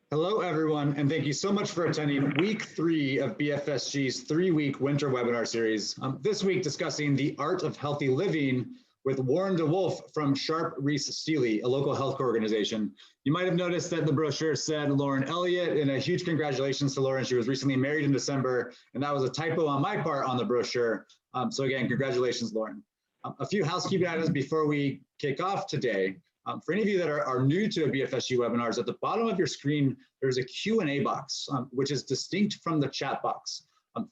Hello, everyone, and thank you so much for attending week 3 of BFSG's 3-week winter webinar series. This week discussing the art of healthy living with Warren DeWolf from Sharp Reese Steely, a local healthcare organization. You might have noticed that the brochure said Lauren Elliott, and a huge congratulations to Lauren. She was recently married in December, and that was a typo on my part on the brochure. So again, congratulations, Lauren. A few housekeeping items before we kick off today. For any of you that are new to BFSG webinars, at the bottom of your screen, there's a Q&A box, which is distinct from the chat box.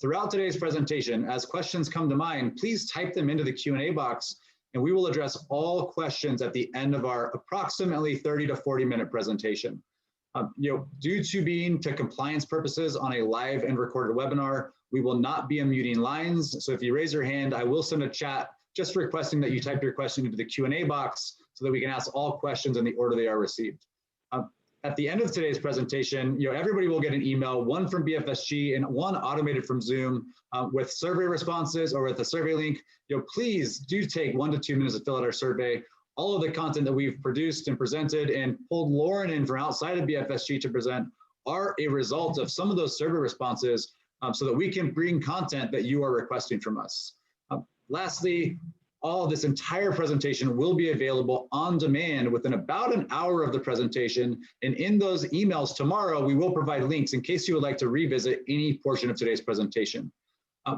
Throughout today's presentation, as questions come to mind, please type them into the Q&A box, and we will address all questions at the end of our approximately 30 to 40-minute presentation. Due to being to compliance purposes on a live and recorded webinar, we will not be unmuting lines. So if you raise your hand, I will send a chat just requesting that you type your question into the Q&A box so that we can ask all questions in the order they are received. At the end of today's presentation, everybody will get an email, one from BFSG and one automated from Zoom with survey responses or with a survey link. Please do take 1 to 2 minutes to fill out our survey. All of the content that we've produced and presented and pulled Lauren in from outside of BFSG to present are a result of some of those survey responses so that we can bring content that you are requesting from us. Lastly, this entire presentation will be available on demand within about an hour of the presentation. And in those emails tomorrow, we will provide links in case you would like to revisit any portion of today's presentation.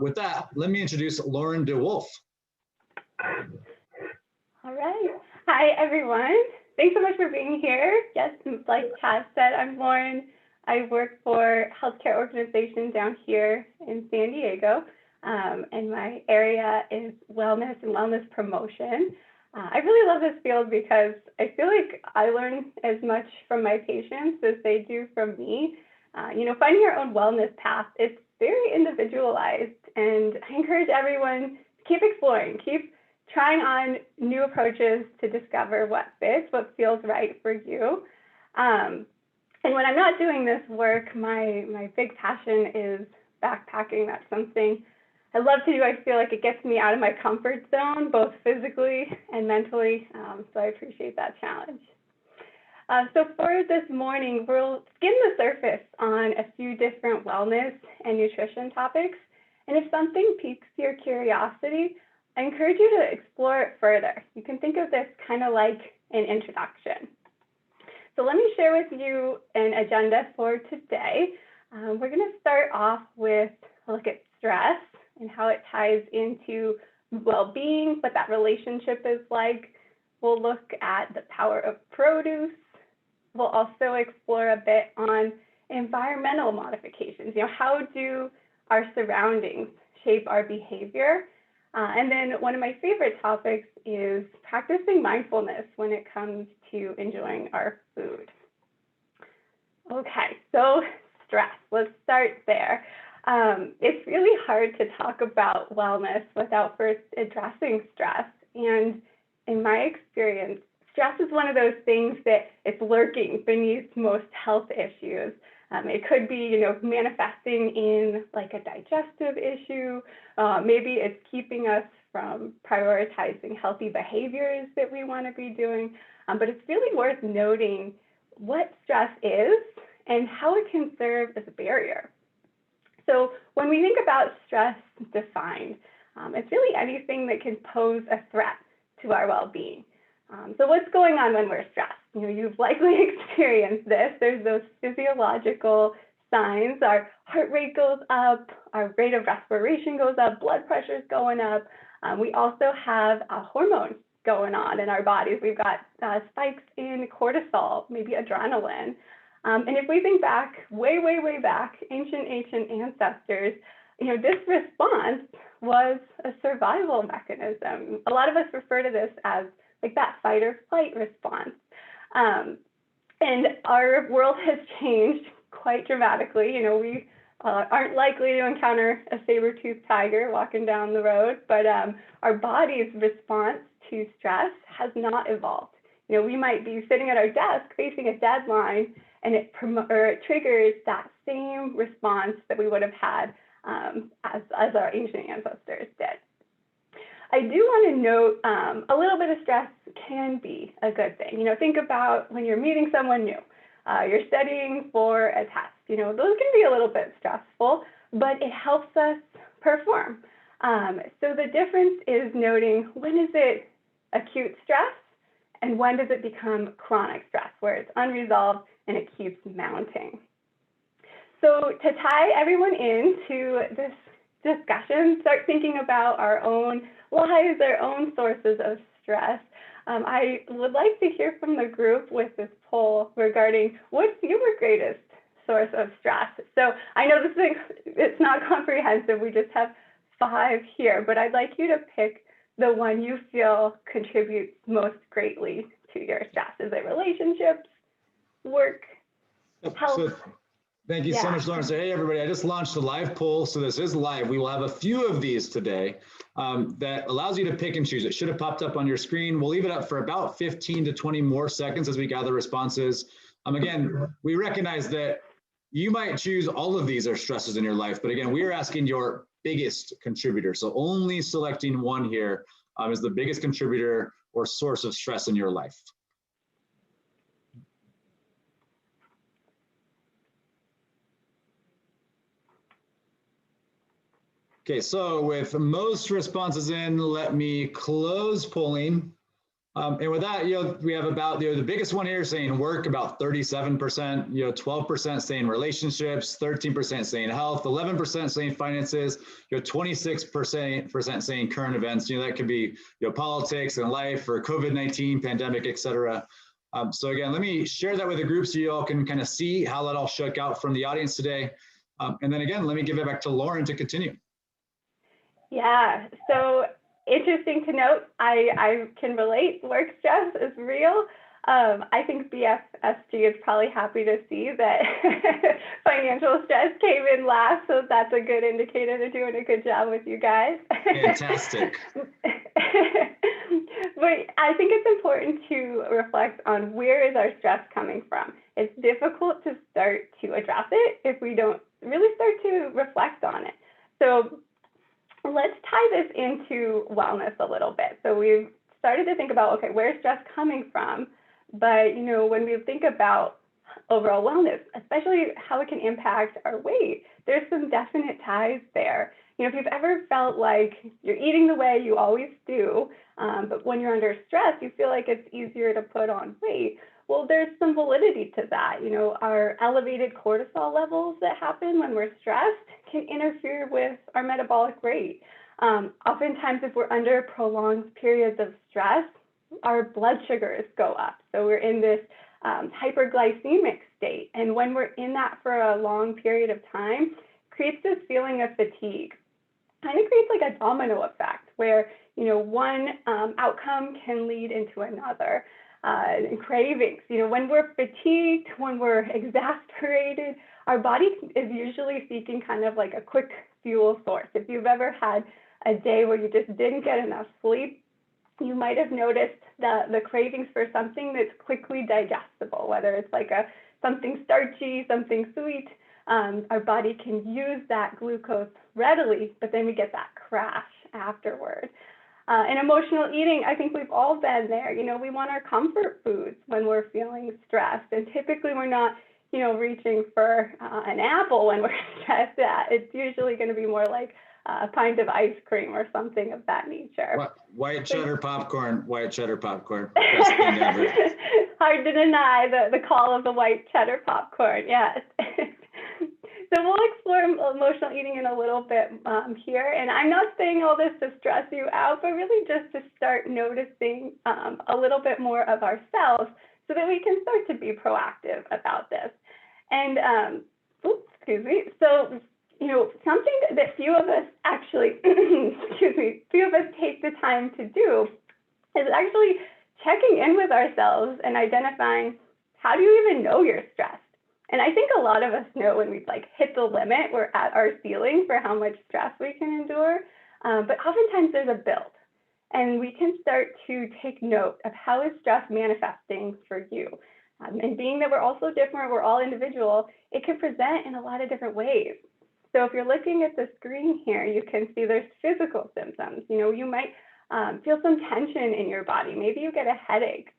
With that, let me introduce Lauren DeWolf. All right. Hi, everyone. Thanks so much for being here. Yes, like Chad said, I'm Lauren. I work for a healthcare organization down here in San Diego. And my area is wellness and wellness promotion. I really love this field because I feel like I learn as much from my patients as they do from me. Finding your own wellness path, it's very individualized, and I encourage everyone to keep exploring, keep trying on new approaches to discover what fits, what feels right for you. And when I'm not doing this work, my big passion is backpacking. That's something I love to do. I feel like it gets me out of my comfort zone, both physically and mentally, so I appreciate that challenge. So for this morning, we'll skim the surface on a few different wellness and nutrition topics, and if something piques your curiosity, I encourage you to explore it further. You can think of this kind of like an introduction. So let me share with you an agenda for today. We're going to start off with a look at stress and how it ties into well-being, what that relationship is like. We'll look at the power of produce. We'll also explore a bit on environmental modifications. How do our surroundings shape our behavior? And then one of my favorite topics is practicing mindfulness when it comes to enjoying our food. Okay, so stress, let's start there. It's really hard to talk about wellness without first addressing stress. And in my experience, stress is one of those things that it's lurking beneath most health issues. It could be, manifesting in like a digestive issue. Maybe it's keeping us from prioritizing healthy behaviors that we want to be doing. But it's really worth noting what stress is and how it can serve as a barrier. So when we think about stress defined, it's really anything that can pose a threat to our well-being. So what's going on when we're stressed? You've likely experienced this. There's those physiological signs. Our heart rate goes up, our rate of respiration goes up, blood pressure is going up. We also have hormones going on in our bodies. We've got spikes in cortisol, maybe adrenaline. And if we think back, way back, ancient ancestors, this response was a survival mechanism. A lot of us refer to this as like that fight or flight response. And our world has changed quite dramatically. We aren't likely to encounter a saber-toothed tiger walking down the road, but our body's response to stress has not evolved. We might be sitting at our desk facing a deadline, and it triggers that same response that we would have had as our ancient ancestors did. I do want to note a little bit of stress can be a good thing. Think about when you're meeting someone new. you're studying for a test. Those can be a little bit stressful, but it helps us perform. So the difference is noting when is it acute stress and when does it become chronic stress, where it's unresolved and it keeps mounting. So to tie everyone into this discussion, start thinking about our own lives, our own sources of stress. I would like to hear from the group with this poll regarding what's your greatest source of stress. So I know this thing, it's not comprehensive, we just have 5 here, but I'd like you to pick the one you feel contributes most greatly to your stress. Is it relationships, work, health? So, thank you so much, Lauren. So, hey, everybody, I just launched a live poll. So this is live. We will have a few of these today that allows you to pick and choose. It should have popped up on your screen. We'll leave it up for about 15 to 20 more seconds as we gather responses. Again, we recognize that you might choose all of these are stresses in your life, but again, we are asking your biggest contributor. So only selecting one here is the biggest contributor or source of stress in your life. Okay, so with most responses in, let me close polling. And with that, we have about, the biggest one here saying work, about 37%, 12% saying relationships, 13% saying health, 11% saying finances, 26% saying current events. That could be, politics and life or COVID-19 pandemic, et cetera. So again, let me share that with the group so you all can kind of see how that all shook out from the audience today. And then again, let me give it back to Lauren to continue. Yeah, so interesting to note, I can relate, work stress is real. I think BFSG is probably happy to see that financial stress came in last, so that's a good indicator they're doing a good job with you guys. Fantastic. But I think it's important to reflect on where is our stress coming from. It's difficult to start to address it if we don't really start to reflect on it. So let's tie this into wellness a little bit. So we've started to think about, okay, where's stress coming from? But, when we think about overall wellness, especially how it can impact our weight, there's some definite ties there. If you've ever felt like you're eating the way you always do, but when you're under stress, you feel like it's easier to put on weight. Well, there's some validity to that. Our elevated cortisol levels that happen when we're stressed can interfere with our metabolic rate. Oftentimes, if we're under prolonged periods of stress, our blood sugars go up. So we're in this hyperglycemic state. And when we're in that for a long period of time, creates this feeling of fatigue. Kind of creates like a domino effect where, one outcome can lead into another. And cravings, when we're fatigued, when we're exasperated, our body is usually seeking kind of like a quick fuel source. If you've ever had a day where you just didn't get enough sleep, you might have noticed the cravings for something that's quickly digestible, whether it's like something starchy, something sweet. Our body can use that glucose readily, but then we get that crash afterward. And emotional eating, I think we've all been there. We want our comfort foods when we're feeling stressed. And typically we're not, reaching for an apple when we're stressed. It's usually going to be more like a pint of ice cream or something of that nature. White cheddar popcorn, white cheddar popcorn. Best thing ever. Hard to deny the call of the white cheddar popcorn, yes. So we'll explore emotional eating in a little bit here. And I'm not saying all this to stress you out, but really just to start noticing a little bit more of ourselves so that we can start to be proactive about this. And, excuse me. So, something that few of us actually, few of us take the time to do is actually checking in with ourselves and identifying, how do you even know you're stressed? And I think a lot of us know when we've hit the limit, we're at our ceiling for how much stress we can endure. But oftentimes there's a build, and we can start to take note of how is stress manifesting for you. And being that we're also different, we're all individual, it can present in a lot of different ways. So if you're looking at the screen here, you can see there's physical symptoms. You might feel some tension in your body. Maybe you get a headache.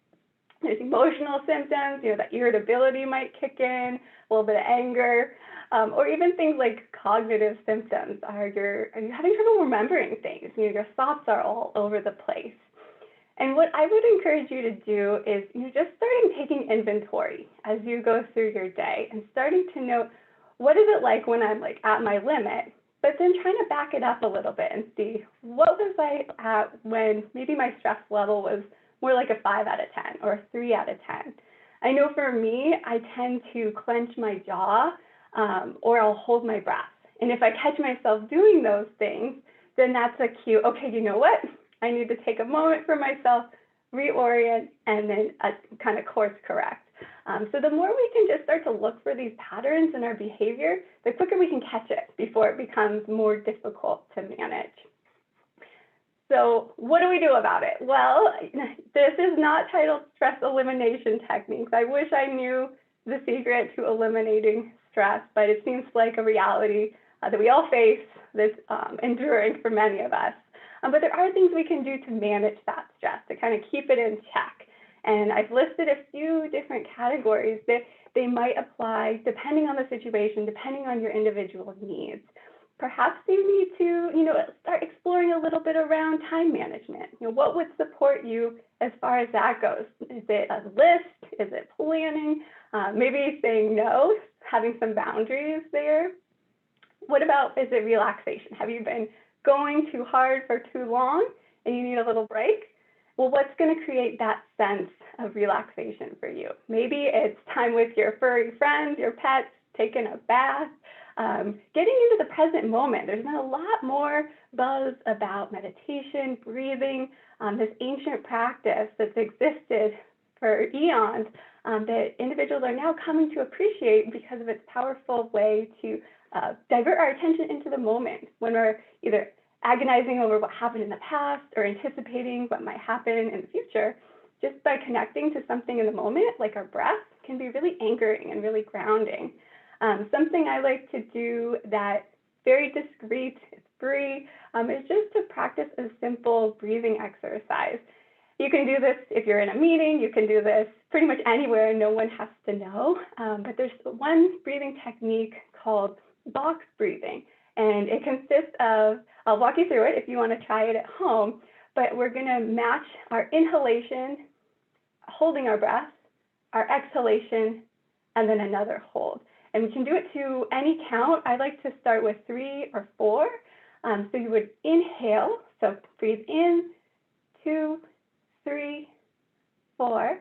There's emotional symptoms, that irritability might kick in, a little bit of anger, or even things like cognitive symptoms. Are you having trouble remembering things? Your thoughts are all over the place. And what I would encourage you to do is just starting taking inventory as you go through your day and starting to note, what is it like when I'm like at my limit, but then trying to back it up a little bit and see, what was I at when maybe my stress level was more like a 5 out of 10 or a 3 out of 10. I know for me, I tend to clench my jaw or I'll hold my breath. And if I catch myself doing those things, then that's a cue, okay, you know what? I need to take a moment for myself, reorient, and then kind of course correct. So the more we can just start to look for these patterns in our behavior, the quicker we can catch it before it becomes more difficult to manage. So what do we do about it? Well, this is not titled stress elimination techniques. I wish I knew the secret to eliminating stress, but it seems like a reality that we all face that's enduring for many of us. But there are things we can do to manage that stress, to kind of keep it in check. And I've listed a few different categories that they might apply depending on the situation, depending on your individual needs. Perhaps you need to, start exploring a little bit around time management. What would support you as far as that goes? Is it a list? Is it planning? Maybe saying no, having some boundaries there. What about, is it relaxation? Have you been going too hard for too long and you need a little break? Well, what's going to create that sense of relaxation for you? Maybe it's time with your furry friends, your pets, taking a bath, getting into the present moment. There's been a lot more buzz about meditation, breathing, this ancient practice that's existed for eons that individuals are now coming to appreciate because of its powerful way to divert our attention into the moment when we're either agonizing over what happened in the past or anticipating what might happen in the future. Just by connecting to something in the moment, like our breath, can be really anchoring and really grounding. Something I like to do that's very discreet, it's free, is just to practice a simple breathing exercise. You can do this if you're in a meeting, you can do this pretty much anywhere, no one has to know. But there's one breathing technique called box breathing. And it consists of, I'll walk you through it if you want to try it at home, but we're going to match our inhalation, holding our breath, our exhalation, and then another hold. And we can do it to any count. I like to start with 3 or 4. So you would inhale, so breathe in, 2, 3, 4,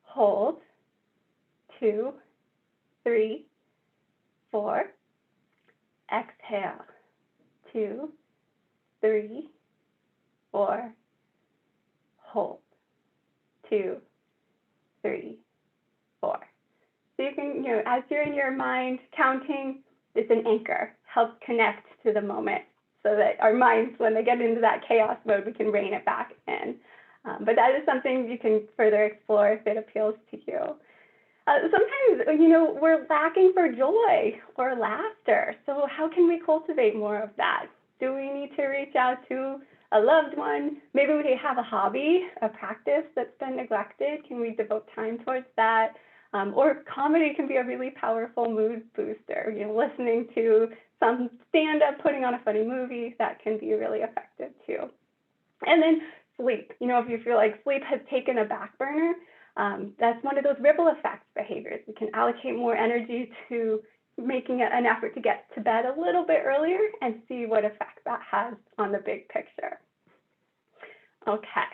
hold, 2, 3, 4, exhale, 2, 3, 4, hold, 2, 3, 4. So you can, as you're in your mind counting, it's an anchor, helps connect to the moment so that our minds, when they get into that chaos mode, we can rein it back in. But that is something you can further explore if it appeals to you. Sometimes, we're lacking for joy or laughter. So how can we cultivate more of that? Do we need to reach out to a loved one? Maybe we have a hobby, a practice that's been neglected. Can we devote time towards that? Or comedy can be a really powerful mood booster. Listening to some stand-up, putting on a funny movie, that can be really effective too. And then sleep. If you feel like sleep has taken a back burner, that's one of those ripple effect behaviors. We can allocate more energy to making an effort to get to bed a little bit earlier and see what effect that has on the big picture. Okay,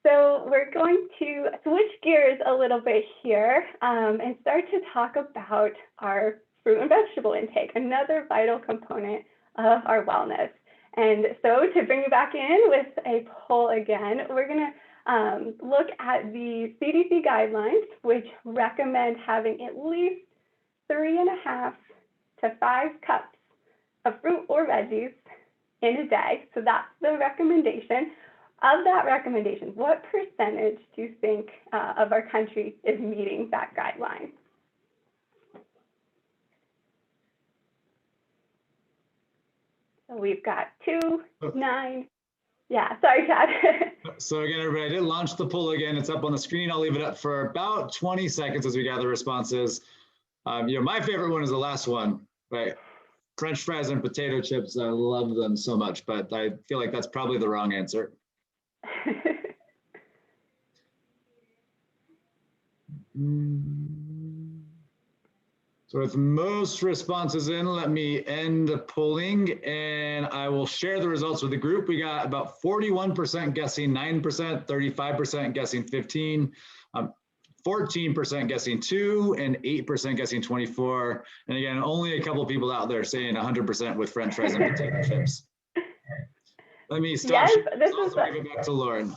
so we're going to switch gears a little bit here and start to talk about our fruit and vegetable intake, another vital component of our wellness. And so to bring you back in with a poll again, we're going to look at the CDC Guidelines, which recommend having at least 3.5 to 5 cups of fruit or veggies in a day. So that's the recommendation. Of that recommendation, what percentage do you think of our country is meeting that guideline? So we've got 2, 9. Yeah, sorry, Chad. So again, everybody, I did launch the poll again. It's up on the screen. I'll leave it up for about 20 seconds as we gather responses. My favorite one is the last one, right? French fries and potato chips. I love them so much, but I feel like that's probably the wrong answer. So with most responses in, let me end the polling and I will share the results with the group. We got about 41% guessing 9%, 35% guessing 15, 14% guessing 2, and 8% guessing 24. And again, only a couple of people out there saying 100% with French fries and potato chips. Let me stop. Yes, this is give it back to Lauren.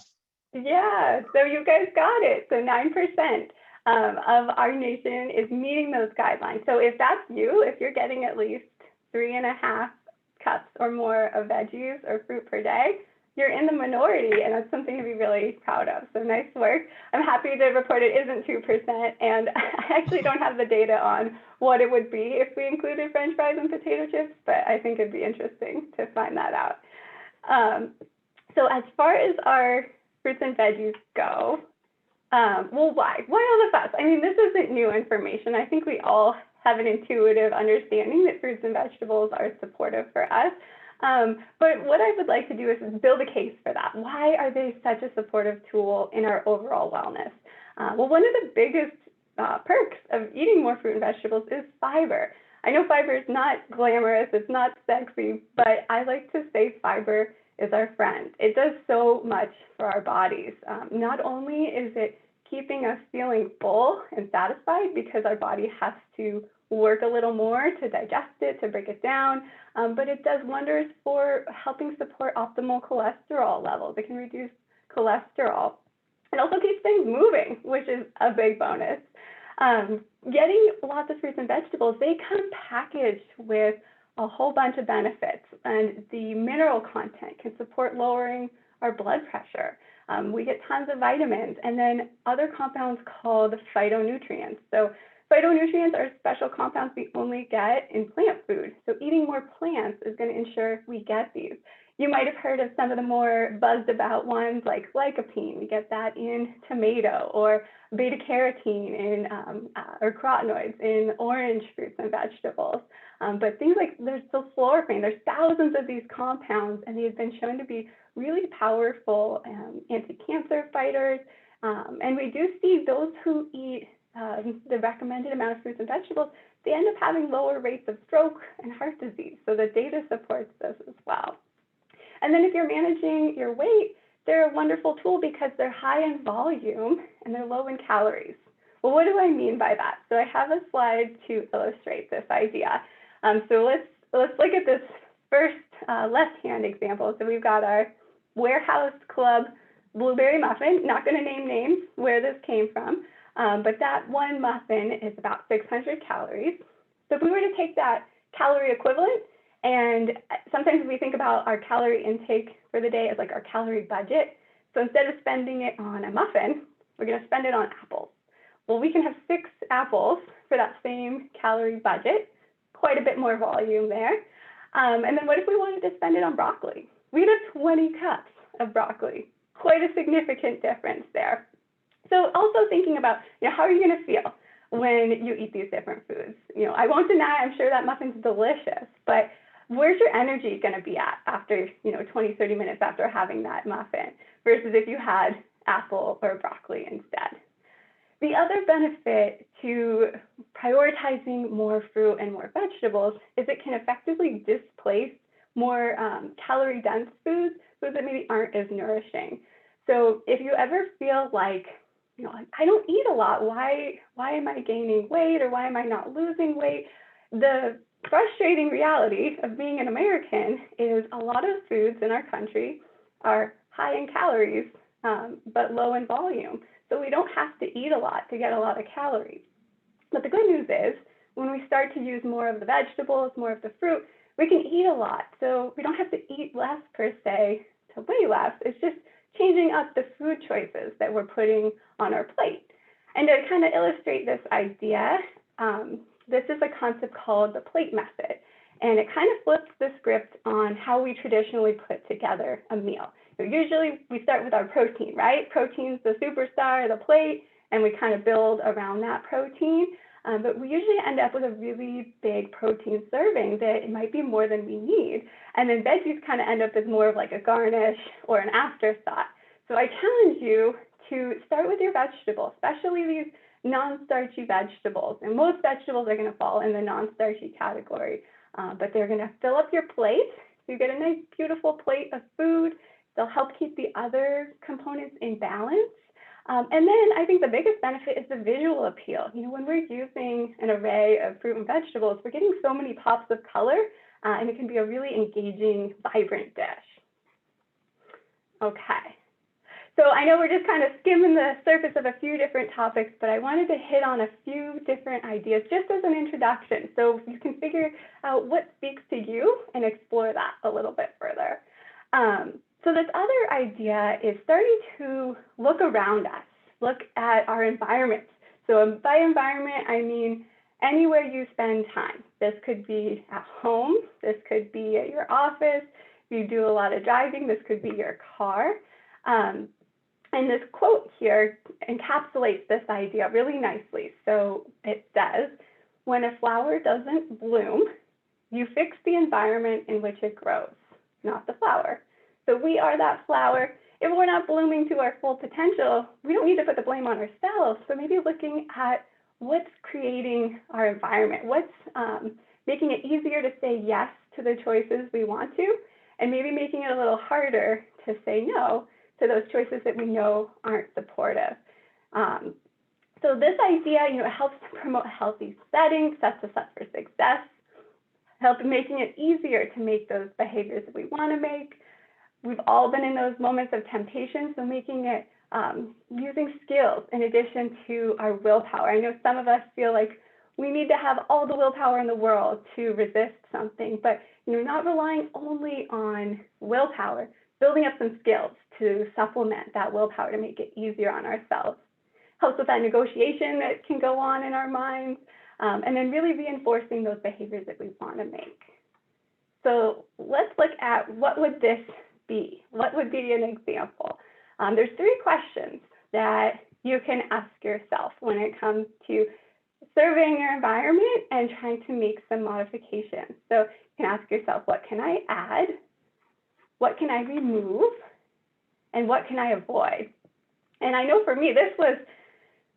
Yeah, so you guys got it. So 9%. Of our nation is meeting those guidelines. So if that's you, if you're getting at least 3.5 cups or more of veggies or fruit per day, you're in the minority, and that's something to be really proud of. So nice work. I'm happy to report it isn't 2%, and I actually don't have the data on what it would be if we included French fries and potato chips, but I think it'd be interesting to find that out. So as far as our fruits and veggies go, well, why all the fuss? I mean, this isn't new information. I think we all have an intuitive understanding that fruits and vegetables are supportive for us. But what I would like to do is build a case for that. Why are they such a supportive tool in our overall wellness? Well, one of the biggest perks of eating more fruit and vegetables is fiber. I know fiber is not glamorous, it's not sexy, but I like to say fiber is our friend. It does so much for our bodies. Not only is it keeping us feeling full and satisfied because our body has to work a little more to digest it, to break it down, but it does wonders for helping support optimal cholesterol levels. It can reduce cholesterol. It also keeps things moving, which is a big bonus. Getting lots of fruits and vegetables, they come packaged with a whole bunch of benefits, and the mineral content can support lowering our blood pressure. We get tons of vitamins, and then other compounds called phytonutrients. So phytonutrients are special compounds we only get in plant food. So eating more plants is going to ensure we get these. You might have heard of some of the more buzzed about ones like lycopene. We get that in tomato, or beta carotene in or carotenoids in orange fruits and vegetables. But things like there's sulforaphane, there's thousands of these compounds, and they've been shown to be really powerful anti-cancer fighters. And we do see those who eat the recommended amount of fruits and vegetables, they end up having lower rates of stroke and heart disease. So the data supports this as well. And then if you're managing your weight, they're a wonderful tool because they're high in volume and they're low in calories. Well, what do I mean by that? So I have a slide to illustrate this idea. So let's look at this first left-hand example. So we've got our Warehouse Club blueberry muffin. Not going to name names where this came from, but that one muffin is about 600 calories. So if we were to take that calorie equivalent, and sometimes we think about our calorie intake for the day as like our calorie budget. So instead of spending it on a muffin, we're going to spend it on apples. Well, we can have 6 apples for that same calorie budget, quite a bit more volume there. And then what if we wanted to spend it on broccoli? We'd have 20 cups of broccoli, quite a significant difference there. So also thinking about, how are you going to feel when you eat these different foods? I won't deny, I'm sure that muffin's delicious, but where's your energy going to be at after, 20, 30 minutes after having that muffin versus if you had apple or broccoli instead? The other benefit to prioritizing more fruit and more vegetables is it can effectively displace more calorie-dense foods that maybe aren't as nourishing. So if you ever feel like, I don't eat a lot, why am I gaining weight or why am I not losing weight? The frustrating reality of being an American is a lot of foods in our country are high in calories, but low in volume. So we don't have to eat a lot to get a lot of calories. But the good news is when we start to use more of the vegetables, more of the fruit, we can eat a lot. So we don't have to eat less per se to weigh less. It's just changing up the food choices that we're putting on our plate. And to kind of illustrate this idea, this is a concept called the plate method. And it kind of flips the script on how we traditionally put together a meal. So usually we start with our protein, right? Protein's the superstar of the plate, and we kind of build around that protein. But we usually end up with a really big protein serving that it might be more than we need. And then veggies kind of end up as more of like a garnish or an afterthought. So I challenge you to start with your vegetables, especially these non-starchy vegetables. And most vegetables are going to fall in the non-starchy category, but they're going to fill up your plate. So you get a nice, beautiful plate of food. They'll help keep the other components in balance. And then I think the biggest benefit is the visual appeal. You know, when we're using an array of fruit and vegetables, we're getting so many pops of color, and it can be a really engaging, vibrant dish. Okay. So I know we're just kind of skimming the surface of a few different topics, but I wanted to hit on a few different ideas just as an introduction, so you can figure out what speaks to you and explore that a little bit further. So this other idea is starting to look around us, look at our environment. So by environment, I mean anywhere you spend time. This could be at home, this could be at your office, if you do a lot of driving, this could be your car. And this quote here encapsulates this idea really nicely. So it says, when a flower doesn't bloom, you fix the environment in which it grows, not the flower. So we are that flower. If we're not blooming to our full potential, we don't need to put the blame on ourselves. So maybe looking at what's creating our environment, what's making it easier to say yes to the choices we want to, and maybe making it a little harder to say no to those choices that we know aren't supportive. So this idea, it helps to promote a healthy setting, sets us up for success, helps making it easier to make those behaviors that we want to make. We've all been in those moments of temptation, so making it using skills in addition to our willpower. I know some of us feel like we need to have all the willpower in the world to resist something, but not relying only on willpower, building up some skills to supplement that willpower to make it easier on ourselves. Helps with that negotiation that can go on in our minds, and then really reinforcing those behaviors that we want to make. So let's look at what would this be? What would be an example? There's 3 questions that you can ask yourself when it comes to surveying your environment and trying to make some modifications. So you can ask yourself, what can I add? What can I remove? And what can I avoid? And I know for me, this was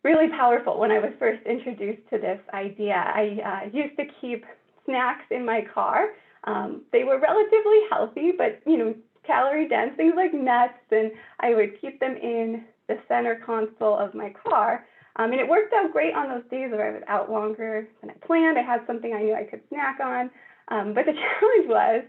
really powerful when I was first introduced to this idea. I used to keep snacks in my car. They were relatively healthy, but calorie dense, things like nuts, and I would keep them in the center console of my car. And it worked out great on those days where I was out longer than I planned. I had something I knew I could snack on. But the challenge was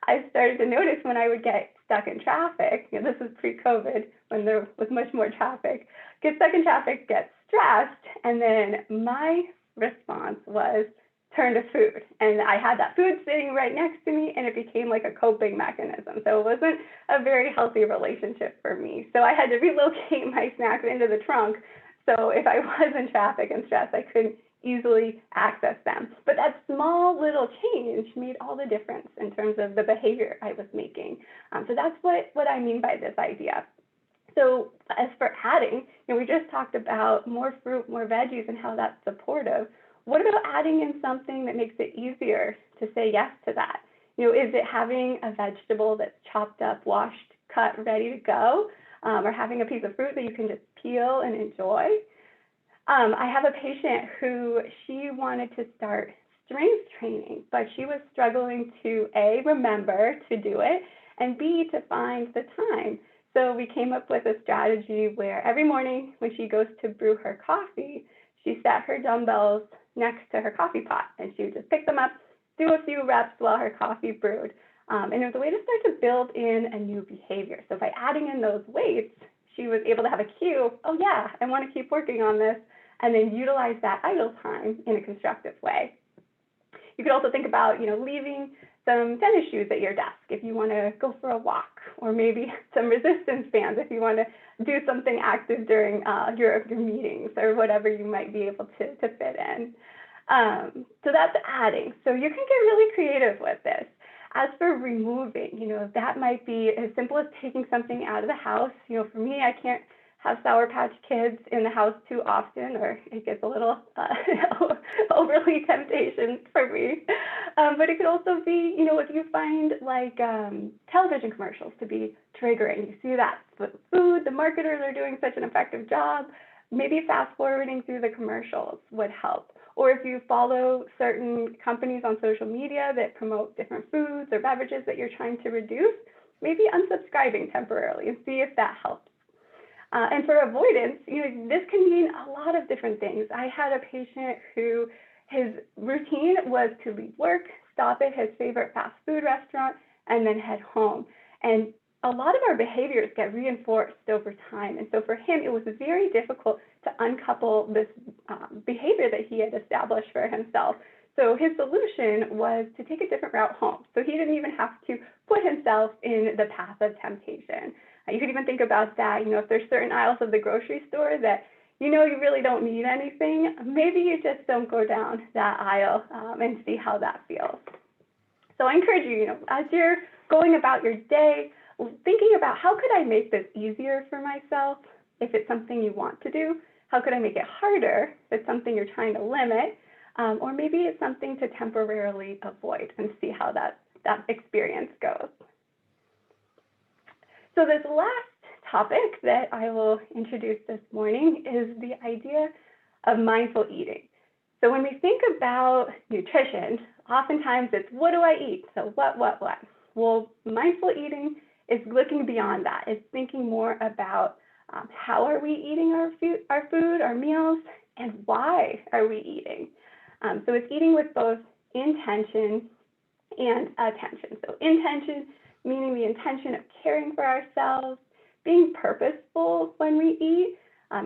I started to notice when I would get stuck in traffic, this was pre-COVID when there was much more traffic, get stuck in traffic, get stressed, and then my response was turn to food. And I had that food sitting right next to me, and it became like a coping mechanism. So it wasn't a very healthy relationship for me. So I had to relocate my snacks into the trunk. So if I was in traffic and stressed, I couldn't easily access them. But that small little change made all the difference in terms of the behavior I was making. So that's what I mean by this idea. So as for adding, we just talked about more fruit, more veggies, and how that's supportive. What about adding in something that makes it easier to say yes to that? Is it having a vegetable that's chopped up, washed, cut, ready to go, or having a piece of fruit that you can just peel and enjoy? I have a patient who she wanted to start strength training, but she was struggling to A, remember to do it, and B, to find the time. So we came up with a strategy where every morning when she goes to brew her coffee, she set her dumbbells next to her coffee pot, and she would just pick them up, do a few reps while her coffee brewed. And it was a way to start to build in a new behavior. So by adding in those weights, she was able to have a cue, oh yeah, I want to keep working on this, and then utilize that idle time in a constructive way. You could also think about, leaving some tennis shoes at your desk if you want to go for a walk, or maybe some resistance bands if you want to do something active during your meetings or whatever you might be able to fit in. So that's adding. So you can get really creative with this. As for removing, that might be as simple as taking something out of the house. For me, I can't have Sour Patch Kids in the house too often, or it gets a little overly temptation for me. But it could also be, if you find like television commercials to be triggering, you see that with food, the marketers are doing such an effective job, maybe fast forwarding through the commercials would help. Or if you follow certain companies on social media that promote different foods or beverages that you're trying to reduce, maybe unsubscribing temporarily and see if that helps. And for avoidance, this can mean a lot of different things. I had a patient who his routine was to leave work, stop at his favorite fast food restaurant, and then head home. And a lot of our behaviors get reinforced over time. And so for him, it was very difficult to uncouple this behavior that he had established for himself. So his solution was to take a different route home. So he didn't even have to put himself in the path of temptation. You could even think about that, if there's certain aisles of the grocery store that you really don't need anything, maybe you just don't go down that aisle and see how that feels. So I encourage you, as you're going about your day, thinking about how could I make this easier for myself if it's something you want to do? How could I make it harder if it's something you're trying to limit? Or maybe it's something to temporarily avoid and see how that experience goes. So this last topic that I will introduce this morning is the idea of mindful eating. So when we think about nutrition, oftentimes it's what do I eat? So what? Well, mindful eating is looking beyond that. It's thinking more about how are we eating our food, our meals, and why are we eating? So it's eating with both intention and attention. So intention, meaning the intention of caring for ourselves, being purposeful when we eat,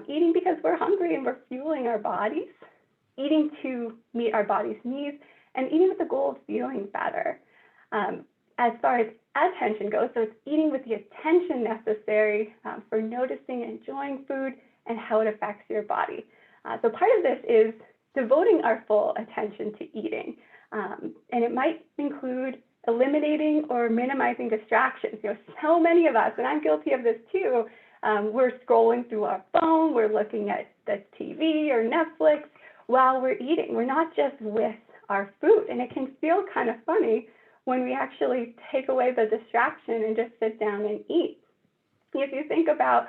eating because we're hungry and we're fueling our bodies, eating to meet our body's needs, and eating with the goal of feeling better. As far as attention goes, so it's eating with the attention necessary for noticing and enjoying food and how it affects your body. So part of this is devoting our full attention to eating. And it might include eliminating or minimizing distractions. So many of us, and I'm guilty of this too, we're scrolling through our phone, we're looking at the TV or Netflix while we're eating. We're not just with our food, and it can feel kind of funny when we actually take away the distraction and just sit down and eat. If you think about,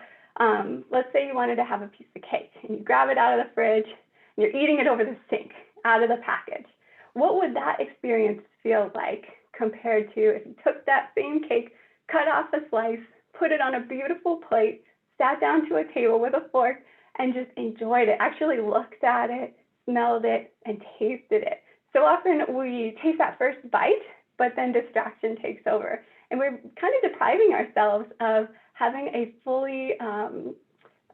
let's say you wanted to have a piece of cake, and you grab it out of the fridge, and you're eating it over the sink, out of the package. What would that experience feel like compared to if you took that same cake, cut off a slice, put it on a beautiful plate, sat down to a table with a fork, and just enjoyed it, actually looked at it, smelled it, and tasted it? So often we taste that first bite, but then distraction takes over. And we're kind of depriving ourselves of having a fully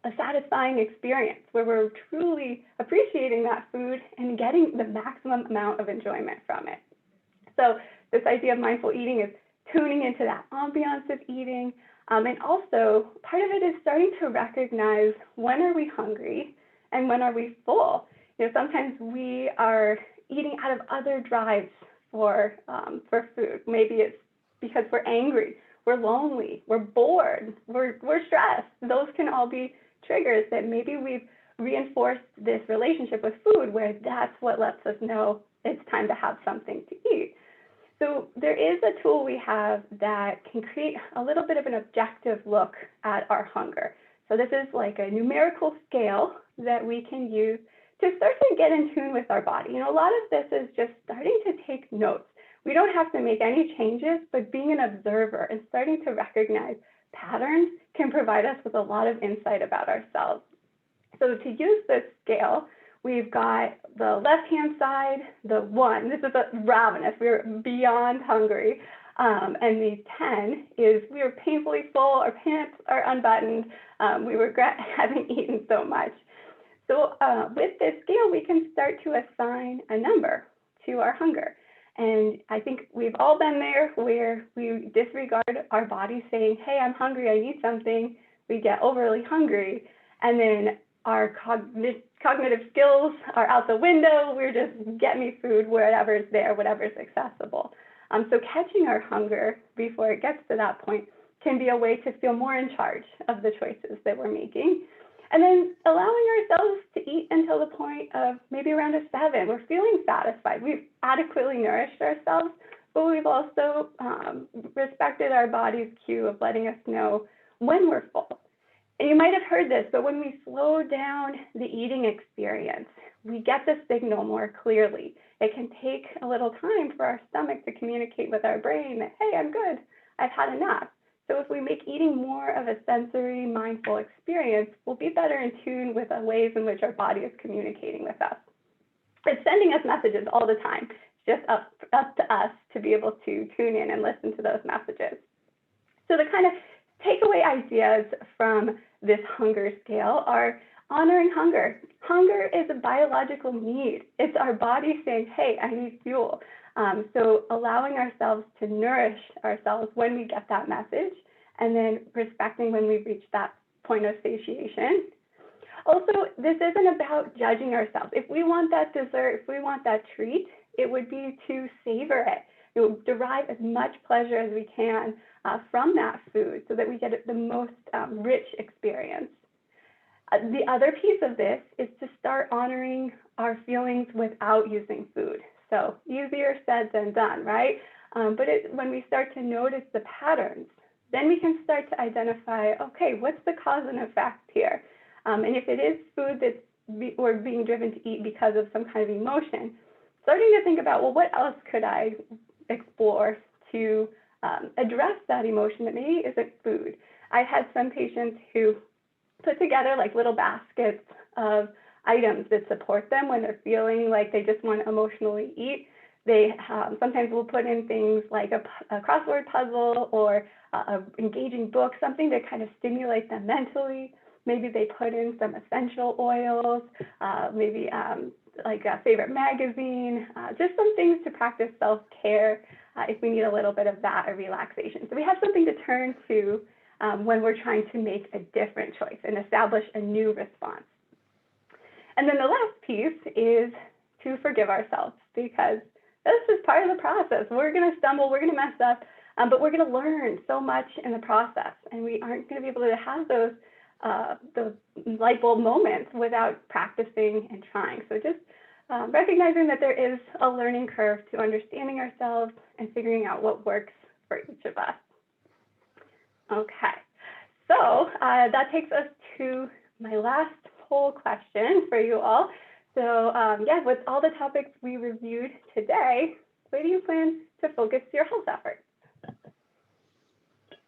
a satisfying experience where we're truly appreciating that food and getting the maximum amount of enjoyment from it. So this idea of mindful eating is tuning into that ambiance of eating. And also part of it is starting to recognize when are we hungry and when are we full. Sometimes we are eating out of other drives for food. Maybe it's because we're angry, we're lonely, we're bored, we're stressed. Those can all be triggers that maybe we've reinforced this relationship with food where that's what lets us know it's time to have something to eat. So there is a tool we have that can create a little bit of an objective look at our hunger. So this is like a numerical scale that we can use to start to get in tune with our body. A lot of this is just starting to take notes. We don't have to make any changes, but being an observer and starting to recognize patterns can provide us with a lot of insight about ourselves. So to use this scale, we've got the left-hand side, the 1. This is a ravenous. We're beyond hungry. And the 10 is we are painfully full, our pants are unbuttoned, we regret having eaten so much. So with this scale, we can start to assign a number to our hunger. And I think we've all been there where we disregard our body saying, hey, I'm hungry, I need something. We get overly hungry. And then our cognitive skills are out the window. We're just, get me food, whatever's there, whatever's accessible. So catching our hunger before it gets to that point can be a way to feel more in charge of the choices that we're making. And then allowing ourselves to eat until the point of maybe around a 7. We're feeling satisfied. We've adequately nourished ourselves, but we've also respected our body's cue of letting us know when we're full. And you might have heard this, but when we slow down the eating experience, we get the signal more clearly. It can take a little time for our stomach to communicate with our brain that, hey, I'm good, I've had enough. So if we make eating more of a sensory, mindful experience, we'll be better in tune with the ways in which our body is communicating with us. It's sending us messages all the time. It's just up to us to be able to tune in and listen to those messages. So the kind of takeaway ideas from this hunger scale are honoring hunger. Hunger is a biological need. It's our body saying, hey, I need fuel. So allowing ourselves to nourish ourselves when we get that message, and then respecting when we've reached that point of satiation. Also, this isn't about judging ourselves. If we want that dessert, if we want that treat, it would be to savor it. It would derive as much pleasure as we can from that food so that we get the most rich experience. The other piece of this is to start honoring our feelings without using food. So easier said than done, right? But when we start to notice the patterns, then we can start to identify, okay, what's the cause and effect here? And if it is food that we're being driven to eat because of some kind of emotion, starting to think about, well, what else could I explore to address that emotion that maybe isn't food? I had some patients who put together like little baskets of items that support them when they're feeling like they just want to emotionally eat. They sometimes will put in things like a crossword puzzle or an engaging book, something to kind of stimulate them mentally. Maybe they put in some essential oils, maybe like a favorite magazine, just some things to practice self-care if we need a little bit of that or relaxation. So we have something to turn to when we're trying to make a different choice and establish a new response. And then the last piece is to forgive ourselves, because this is part of the process. We're going to stumble, we're going to mess up, but we're going to learn so much in the process, and we aren't going to be able to have those light bulb moments without practicing and trying. So just recognizing that there is a learning curve to understanding ourselves and figuring out what works for each of us. Okay, so that takes us to my last poll question for you all. So yeah, with all the topics we reviewed today, where do you plan to focus your health efforts?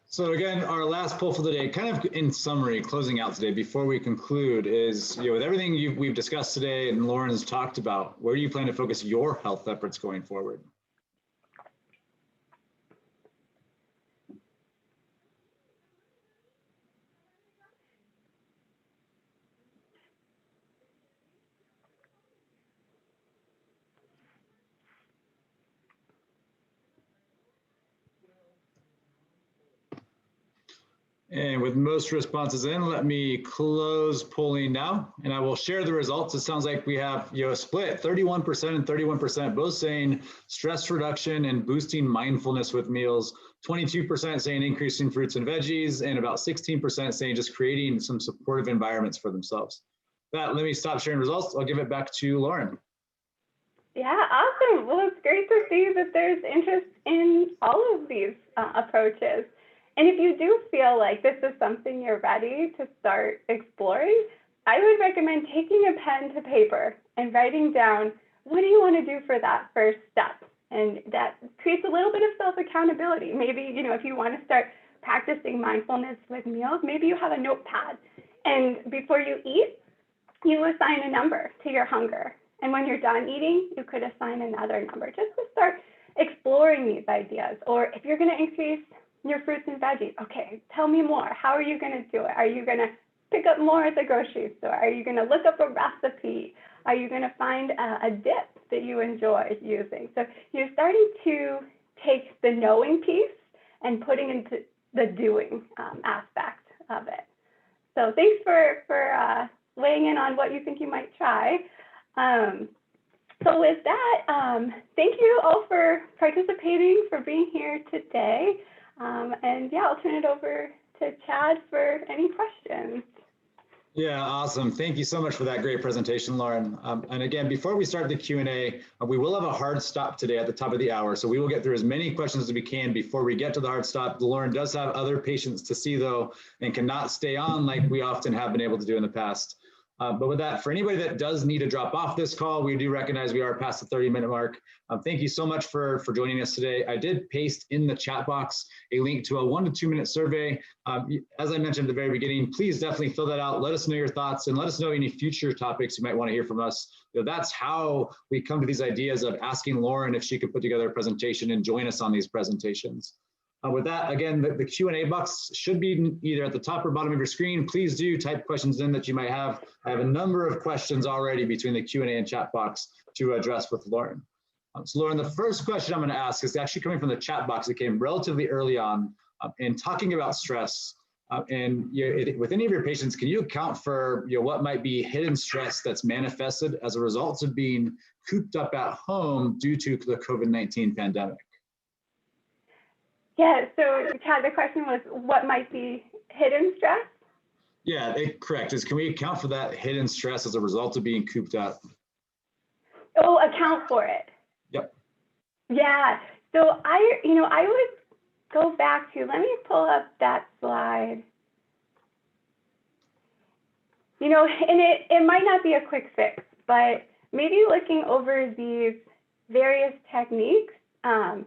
So again, our last poll for the day, kind of in summary, closing out today before we conclude, is with everything we've discussed today and Lauren has talked about, where do you plan to focus your health efforts going forward? And with most responses in, let me close polling now, and I will share the results. It sounds like we have a split, 31% and 31%, both saying stress reduction and boosting mindfulness with meals, 22% saying increasing fruits and veggies, and about 16% saying just creating some supportive environments for themselves. Let me stop sharing results. I'll give it back to Lauren. Yeah, awesome. Well, it's great to see that there's interest in all of these approaches. And if you do feel like this is something you're ready to start exploring, I would recommend taking a pen to paper and writing down, what do you want to do for that first step? And that creates a little bit of self-accountability. Maybe, if you want to start practicing mindfulness with meals, maybe you have a notepad. And before you eat, you assign a number to your hunger. And when you're done eating, you could assign another number just to start exploring these ideas. Or if you're going to increase your fruits and veggies, okay, tell me more. How are you going to do it? Are you going to pick up more at the grocery store? Are you going to look up a recipe? Are you going to find a dip that you enjoy using? So you're starting to take the knowing piece and putting into the doing aspect of it. So thanks for weighing in on what you think you might try. So with that, thank you all for participating, for being here today. And yeah, I'll turn it over to Chad for any questions. Yeah, awesome. Thank you so much for that great presentation, Lauren. And again, before we start the Q&A, we will have a hard stop today at the top of the hour. So we will get through as many questions as we can before we get to the hard stop. Lauren does have other patients to see though, and cannot stay on like we often have been able to do in the past. But with that, for anybody that does need to drop off this call, we do recognize we are past the 30-minute mark. Thank you so much for joining us today. I did paste in the chat box a link to a 1 to 2 minute survey. As I mentioned at the very beginning, please definitely fill that out. Let us know your thoughts and let us know any future topics you might want to hear from us. That's how we come to these ideas of asking Lauren if she could put together a presentation and join us on these presentations. With that, again, the Q&A box should be either at the top or bottom of your screen. Please do type questions in that you might have. I have a number of questions already between the Q&A and chat box to address with Lauren. So Lauren, the first question I'm going to ask is actually coming from the chat box. It came relatively early on in talking about stress. With any of your patients, can you account for what might be hidden stress that's manifested as a result of being cooped up at home due to the COVID-19 pandemic? Yeah, so Chad, the question was, what might be hidden stress? Yeah, correct. Can we account for that hidden stress as a result of being cooped up? Oh, account for it. Yep. Yeah, so I would go back to, let me pull up that slide. And it might not be a quick fix, but maybe looking over these various techniques and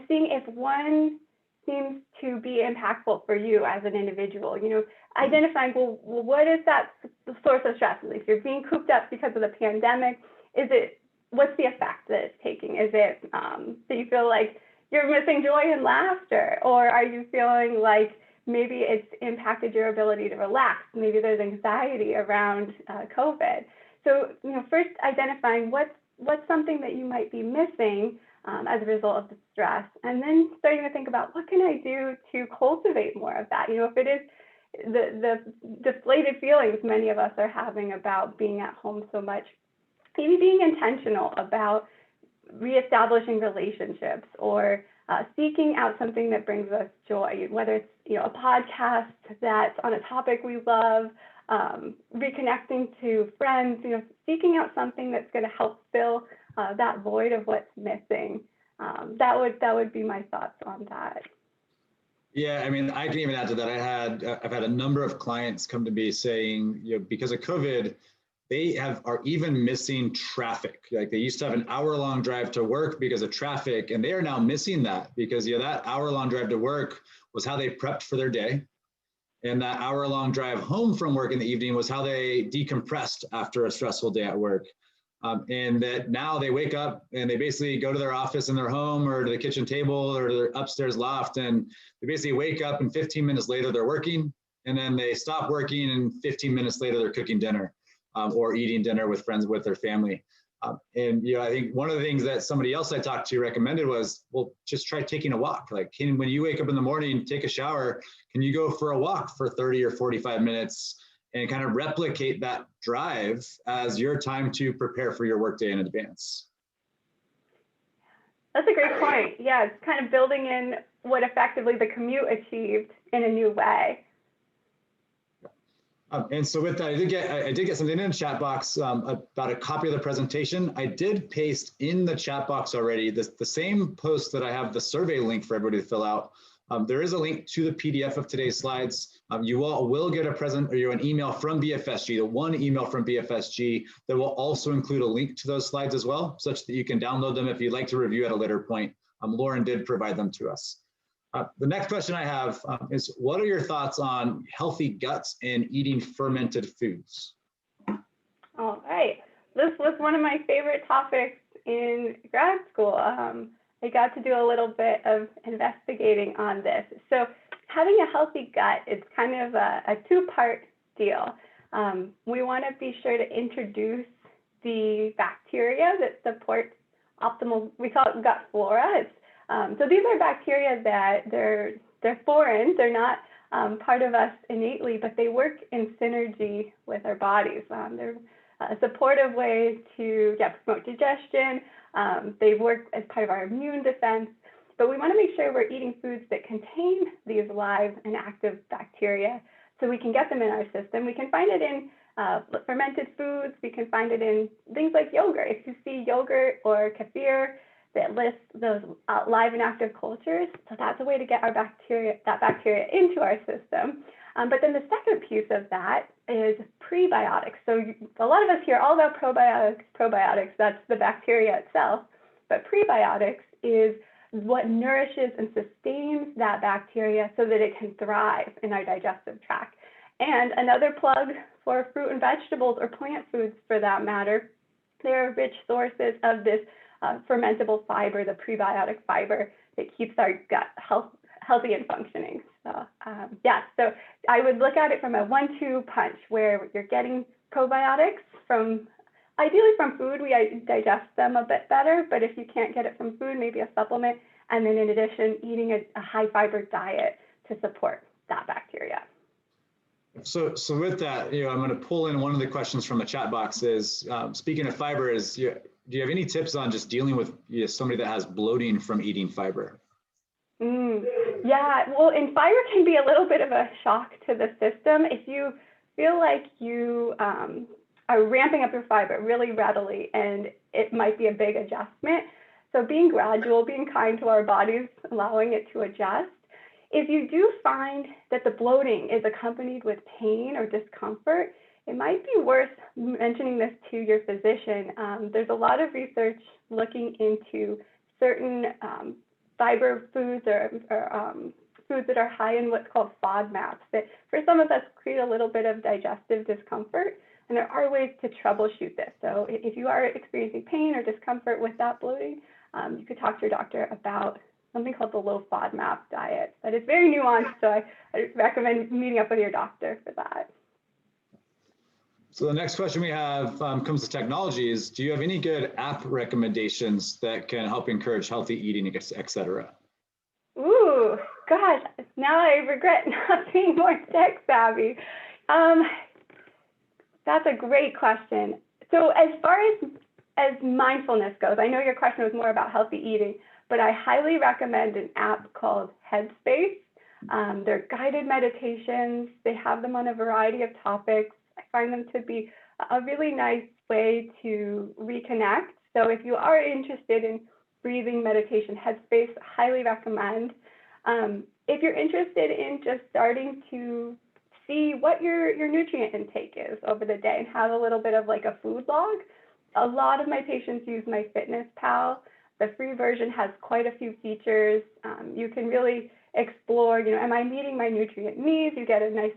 seeing if one seems to be impactful for you as an individual, identifying, well, what is that source of stress? If you're being cooped up because of the pandemic, what's the effect that it's taking? Is it that you feel like you're missing joy and laughter? Or are you feeling like maybe it's impacted your ability to relax? Maybe there's anxiety around COVID. So, first identifying what's something that you might be missing as a result of the stress, and then starting to think about what can I do to cultivate more of that. If it is the deflated feelings many of us are having about being at home so much, maybe being intentional about reestablishing relationships or seeking out something that brings us joy, whether it's a podcast that's on a topic we love, reconnecting to friends, seeking out something that's going to help fill that void of what's missing. That would be my thoughts on that. Yeah, I mean, I can even add to that. I've had a number of clients come to me saying, because of COVID, they are even missing traffic. Like they used to have an hour-long drive to work because of traffic, and they are now missing that because that hour-long drive to work was how they prepped for their day. And that hour-long drive home from work in the evening was how they decompressed after a stressful day at work. And that now they wake up and they basically go to their office in their home or to the kitchen table or to their upstairs loft, and they basically wake up and 15 minutes later they're working, and then they stop working and 15 minutes later they're cooking dinner or eating dinner with friends, with their family. And I think one of the things that somebody else I talked to recommended was, well, just try taking a walk. Like when you wake up in the morning, take a shower, can you go for a walk for 30 or 45 minutes and kind of replicate that drive as your time to prepare for your workday in advance? That's a great point. Yeah, it's kind of building in what effectively the commute achieved in a new way. And so with that, I did get something in the chat box about a copy of the presentation. I did paste in the chat box already the same post that I have the survey link for everybody to fill out. There is a link to the PDF of today's slides. You all will get an email from BFSG, the one email from BFSG that will also include a link to those slides as well, such that you can download them if you'd like to review at a later point. Lauren did provide them to us. The next question I have is, what are your thoughts on healthy guts and eating fermented foods? All right. This was one of my favorite topics in grad school. I got to do a little bit of investigating on this. So having a healthy gut, it's kind of a two-part deal. We want to be sure to introduce the bacteria that support optimal, we call it gut flora. So these are bacteria that they're foreign, they're not part of us innately, but they work in synergy with our bodies. They're a supportive way to promote digestion. They work as part of our immune defense, but we want to make sure we're eating foods that contain these live and active bacteria so we can get them in our system. We can find it in fermented foods. We can find it in things like yogurt. If you see yogurt or kefir that lists those live and active cultures, so that's a way to get that bacteria into our system. But then the second piece of that is prebiotics. So a lot of us hear all about probiotics, that's the bacteria itself, but prebiotics is what nourishes and sustains that bacteria so that it can thrive in our digestive tract. And another plug for fruit and vegetables, or plant foods for that matter, they're rich sources of this fermentable fiber, the prebiotic fiber that keeps our gut healthy and functioning. So so I would look at it from a 1-2 punch, where you're getting probiotics ideally from food. We digest them a bit better, but if you can't get it from food, maybe a supplement, and then in addition, eating a high fiber diet to support that bacteria. So with that, I'm going to pull in one of the questions from the chat box is, speaking of fiber, do you have any tips on just dealing with somebody that has bloating from eating fiber? Yeah, well, and fiber can be a little bit of a shock to the system. If you feel like you are ramping up your fiber really readily, and it might be a big adjustment. So being gradual, being kind to our bodies, allowing it to adjust. If you do find that the bloating is accompanied with pain or discomfort, it might be worth mentioning this to your physician. There's a lot of research looking into certain fiber foods or foods that are high in what's called FODMAPs that for some of us create a little bit of digestive discomfort, and there are ways to troubleshoot this. So if you are experiencing pain or discomfort with that bloating, you could talk to your doctor about something called the low FODMAP diet. But it's very nuanced, so I recommend meeting up with your doctor for that. So the next question we have comes to technologies. Do you have any good app recommendations that can help encourage healthy eating, et cetera? Ooh, gosh, now I regret not being more tech savvy. That's a great question. So as far as mindfulness goes, I know your question was more about healthy eating, but I highly recommend an app called Headspace. They're guided meditations. They have them on a variety of topics. I find them to be a really nice way to reconnect. So if you are interested in breathing meditation, Headspace, highly recommend. If you're interested in just starting to see what your nutrient intake is over the day and have a little bit of like a food log, a lot of my patients use MyFitnessPal. The free version has quite a few features. You can really explore, am I meeting my nutrient needs? You get a nice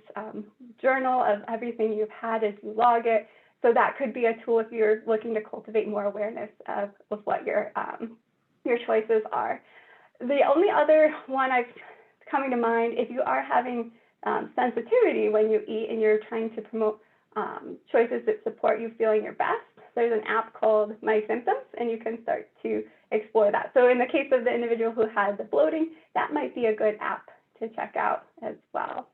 journal of everything you've had as you log it. So that could be a tool if you're looking to cultivate more awareness of what your choices are. The only other one coming to mind, if you are having sensitivity when you eat and you're trying to promote choices that support you feeling your best, there's an app called My Symptoms, and you can start to explore that. So in the case of the individual who had the bloating, that might be a good app to check out as well.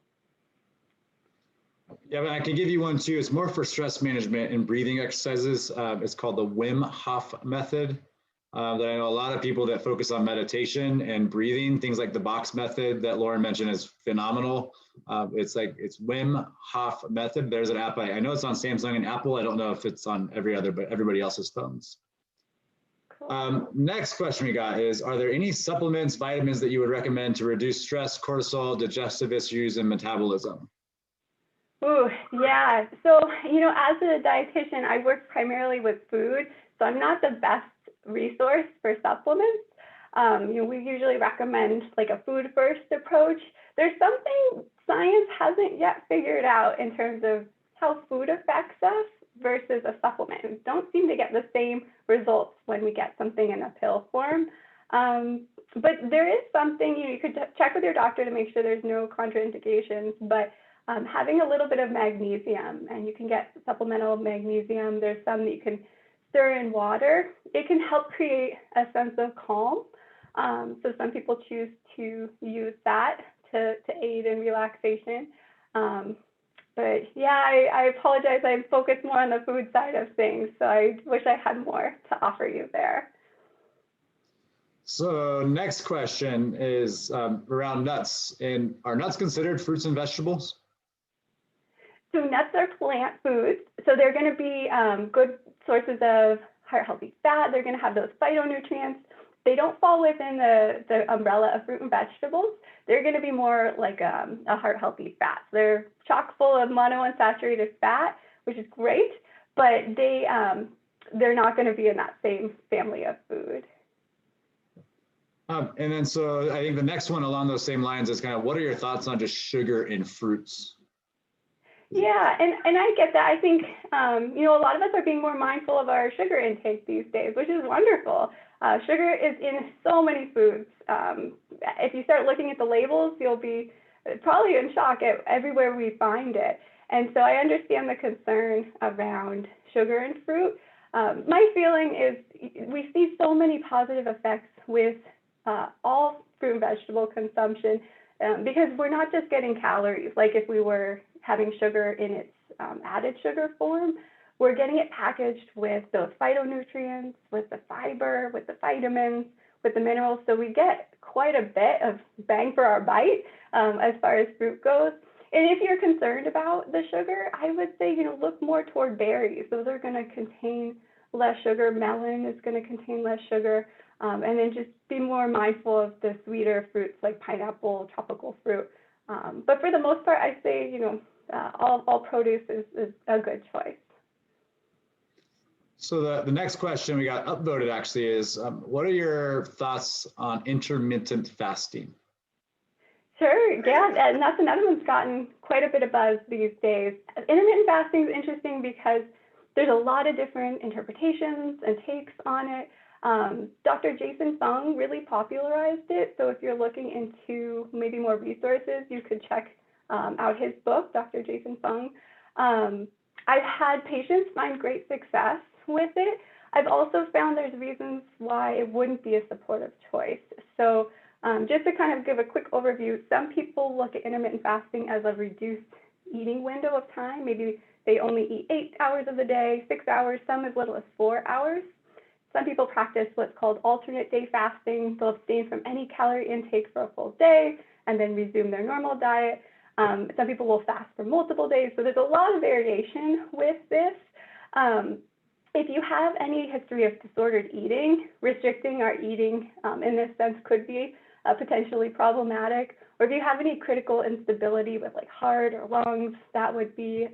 Yeah, but I can give you one too. It's more for stress management and breathing exercises. It's called the Wim Hof method. That I know a lot of people that focus on meditation and breathing, things like the box method that Lauren mentioned is phenomenal. It's Wim Hof method. There's an app. I know it's on Samsung and Apple. I don't know if it's on everybody else's phones. Cool. Next question we got is, are there any supplements, vitamins that you would recommend to reduce stress, cortisol, digestive issues, and metabolism? Ooh, yeah. So, as a dietitian, I work primarily with food, so I'm not the best resource for supplements. We usually recommend like a food first approach. There's something science hasn't yet figured out in terms of how food affects us versus a supplement. We don't seem to get the same results when we get something in a pill form. But there is something, you could check with your doctor to make sure there's no contraindications, but having a little bit of magnesium, and you can get supplemental magnesium. There's some that you can stir in water. It can help create a sense of calm. So some people choose to use that to aid in relaxation. But yeah, I apologize. I focus more on the food side of things, so I wish I had more to offer you there. So next question is around nuts. And are nuts considered fruits and vegetables? So nuts are plant foods, so they're going to be good sources of heart-healthy fat. They're going to have those phytonutrients. They don't fall within the umbrella of fruit and vegetables. They're going to be more like a heart-healthy fat. They're chock full of monounsaturated fat, which is great, but they're not going to be in that same family of food. And then so I think the next one along those same lines is kind of what are your thoughts on just sugar in fruits? Yeah, and I get that. I think, a lot of us are being more mindful of our sugar intake these days, which is wonderful. Sugar is in so many foods. If you start looking at the labels, you'll be probably in shock at everywhere we find it. And so I understand the concern around sugar in fruit. My feeling is we see so many positive effects with all fruit and vegetable consumption because we're not just getting calories like if we were having sugar in its added sugar form. We're getting it packaged with those phytonutrients, with the fiber, with the vitamins, with the minerals. So we get quite a bit of bang for our bite as far as fruit goes. And if you're concerned about the sugar, I would say, look more toward berries. Those are going to contain less sugar. Melon is going to contain less sugar. And then just be more mindful of the sweeter fruits like pineapple, tropical fruit. But for the most part, I say, all produce is a good choice. So the next question we got upvoted actually is, what are your thoughts on intermittent fasting? Sure, yeah, and that's another one's gotten quite a bit of buzz these days. Intermittent fasting is interesting because there's a lot of different interpretations and takes on it. Dr. Jason Fung really popularized it. So if you're looking into maybe more resources, you could check out his book, Dr. Jason Fung. I've had patients find great success with it. I've also found there's reasons why it wouldn't be a supportive choice. So just to kind of give a quick overview, some people look at intermittent fasting as a reduced eating window of time. Maybe they only eat 8 hours of the day, 6 hours, some as little as 4 hours. Some people practice what's called alternate day fasting. They'll abstain from any calorie intake for a full day and then resume their normal diet. Some people will fast for multiple days. So there's a lot of variation with this. If you have any history of disordered eating, restricting our eating in this sense could be potentially problematic. Or if you have any critical instability with like heart or lungs, that would be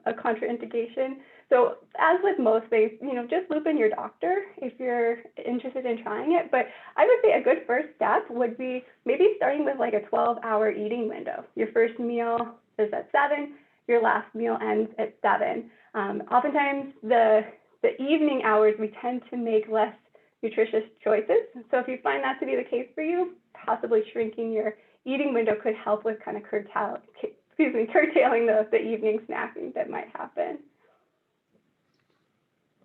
a contraindication. So as with most things, just loop in your doctor if you're interested in trying it. But I would say a good first step would be maybe starting with like a 12-hour eating window. Your first meal is at 7, your last meal ends at 7. Oftentimes the evening hours, we tend to make less nutritious choices. So if you find that to be the case for you, possibly shrinking your eating window could help with kind of curtailing the evening snacking that might happen.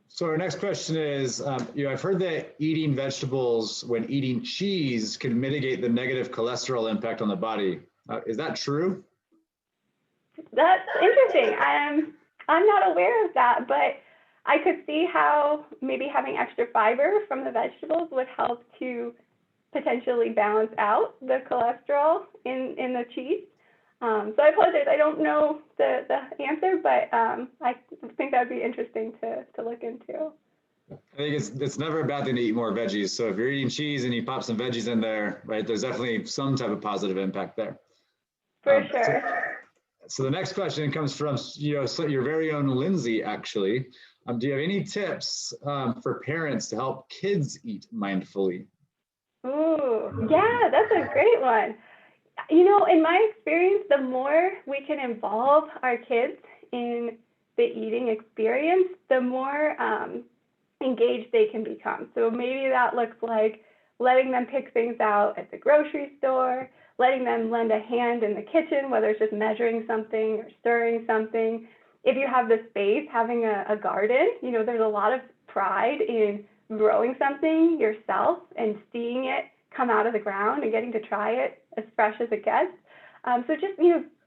So our next question is, I've heard that eating vegetables when eating cheese can mitigate the negative cholesterol impact on the body. Is that true? That's interesting. I'm not aware of that, but I could see how maybe having extra fiber from the vegetables would help to potentially balance out the cholesterol in the cheese. So I apologize, I don't know the answer, but I think that would be interesting to look into. I think it's never a bad thing to eat more veggies. So if you're eating cheese and you pop some veggies in there, right, there's definitely some type of positive impact there. For sure. So the next question comes from your very own Lindsay, actually. Do you have any tips for parents to help kids eat mindfully? Ooh, yeah, that's a great one. In my experience, the more we can involve our kids in the eating experience, the more engaged they can become. So maybe that looks like letting them pick things out at the grocery store, letting them lend a hand in the kitchen, whether it's just measuring something or stirring something. If you have the space, having a garden, there's a lot of pride in growing something yourself and seeing it come out of the ground and getting to try it as fresh as it gets. So just,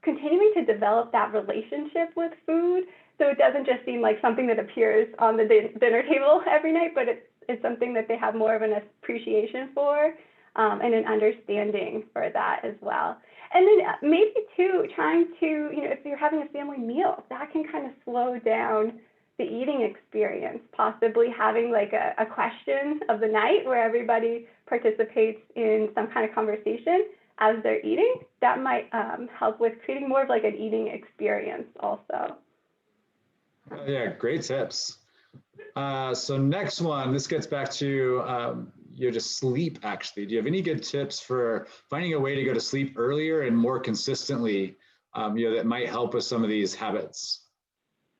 continuing to develop that relationship with food, so it doesn't just seem like something that appears on the dinner table every night, but it's something that they have more of an appreciation for, and an understanding for that as well. And then maybe too, trying to, if you're having a family meal, that can kind of slow down the eating experience, possibly having like a question of the night where everybody participates in some kind of conversation as they're eating. That might help with creating more of like an eating experience also. Yeah, great tips. So next one, this gets back to just sleep actually. Do you have any good tips for finding a way to go to sleep earlier and more consistently, that might help with some of these habits?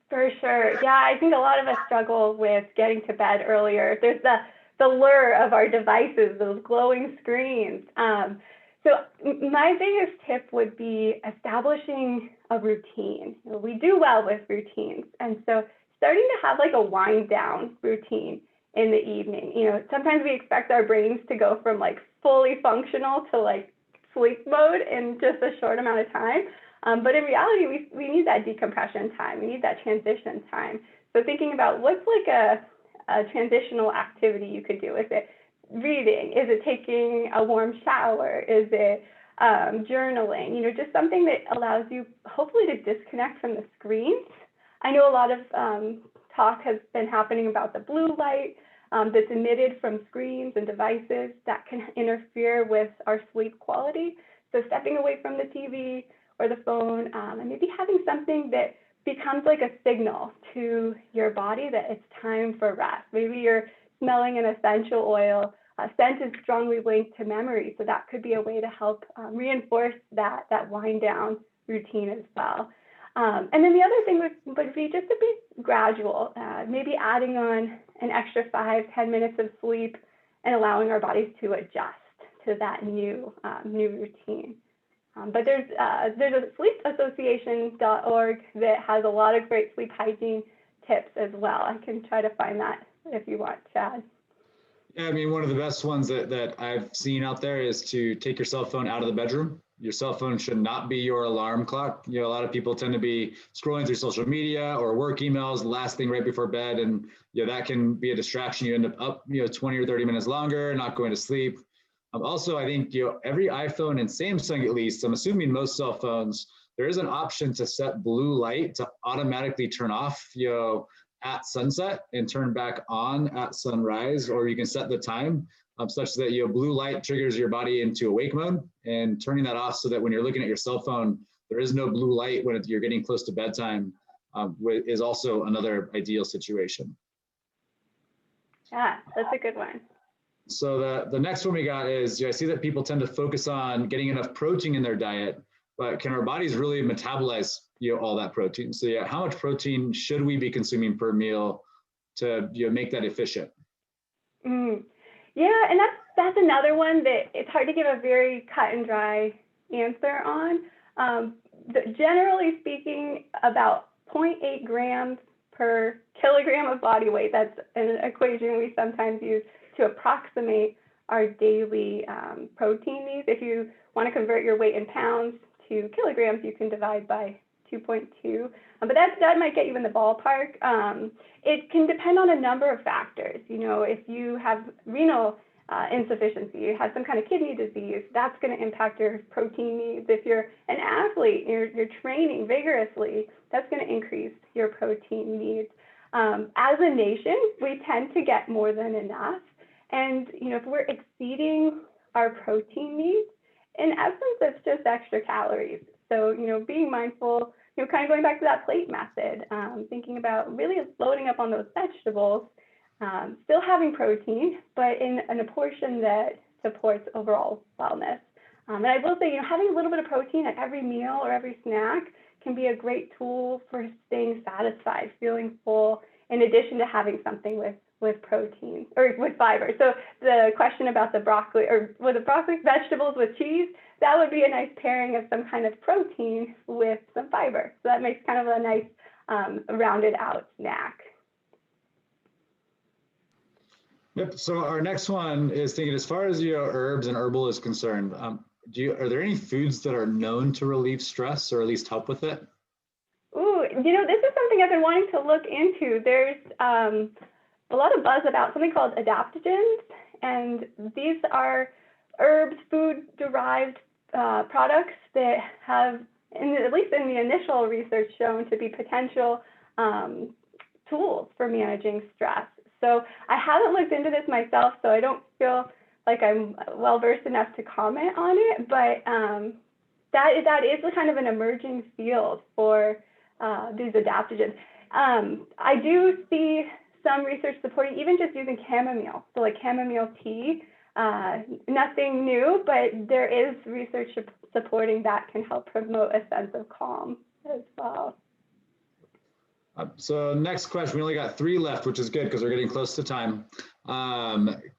For sure. Yeah, I think a lot of us struggle with getting to bed earlier. There's the lure of our devices, those glowing screens. So my biggest tip would be establishing a routine. We do well with routines. And so starting to have like a wind down routine in the evening. Sometimes we expect our brains to go from like fully functional to like sleep mode in just a short amount of time. But in reality, we need that decompression time. We need that transition time. So thinking about what's like a transitional activity you could do. Is it reading? Is it taking a warm shower? Is it journaling? Just something that allows you hopefully to disconnect from the screens. I know a lot of talk has been happening about the blue light that's emitted from screens and devices that can interfere with our sleep quality. So stepping away from the TV or the phone, and maybe having something that becomes like a signal to your body that it's time for rest. Maybe you're smelling an essential oil. Scent is strongly linked to memory, so that could be a way to help reinforce that wind down routine as well. And then the other thing would be just to be gradual, maybe adding on an extra 5-10 minutes of sleep and allowing our bodies to adjust to that new routine. But there's a sleepassociation.org that has a lot of great sleep hygiene tips as well. I can try to find that if you want, Chad. Yeah, I mean, one of the best ones that I've seen out there is to take your cell phone out of the bedroom. Your cell phone should not be your alarm clock. A lot of people tend to be scrolling through social media or work emails last thing right before bed. And that can be a distraction. You end up 20 or 30 minutes longer, not going to sleep. Also, I think every iPhone and Samsung, at least, I'm assuming most cell phones, there is an option to set blue light to automatically turn off at sunset and turn back on at sunrise, or you can set the time such that blue light triggers your body into awake mode, and turning that off so that when you're looking at your cell phone, there is no blue light when you're getting close to bedtime is also another ideal situation. Yeah, that's a good one. So the next one we got is, I see that people tend to focus on getting enough protein in their diet, but can our bodies really metabolize all that protein? So how much protein should we be consuming per meal to make that efficient? Yeah, and that's another one that it's hard to give a very cut and dry answer on. Generally speaking, about 0.8 grams per kilogram of body weight. That's an equation we sometimes use to approximate our daily protein needs. If you want to convert your weight in pounds to kilograms, you can divide by 2.2. But that might get you in the ballpark. It can depend on a number of factors. If you have renal insufficiency, you have some kind of kidney disease, that's going to impact your protein needs. If you're an athlete, you're training vigorously, that's going to increase your protein needs. As a nation, we tend to get more than enough. And if we're exceeding our protein needs, in essence, it's just extra calories. So being mindful, kind of going back to that plate method, thinking about really loading up on those vegetables, still having protein, but in a portion that supports overall wellness. And I will say, having a little bit of protein at every meal or every snack can be a great tool for staying satisfied, feeling full, in addition to having something with protein or with fiber. So the question about the broccoli vegetables with cheese, that would be a nice pairing of some kind of protein with some fiber. So that makes kind of a nice rounded out snack. Yep. So our next one is thinking, as far as herbs and herbal is concerned, Are there any foods that are known to relieve stress or at least help with it? Ooh, this is something I've been wanting to look into. There's a lot of buzz about something called adaptogens, and these are herbs, food-derived products that have, at least in the initial research, shown to be potential tools for managing stress. So I haven't looked into this myself, so I don't feel like I'm well-versed enough to comment on it, but that is kind of an emerging field for these adaptogens. I do see some research supporting even just using chamomile, so like chamomile tea. Nothing new, but there is research supporting that can help promote a sense of calm as well. So next question, we only got 3 left, which is good because we're getting close to time.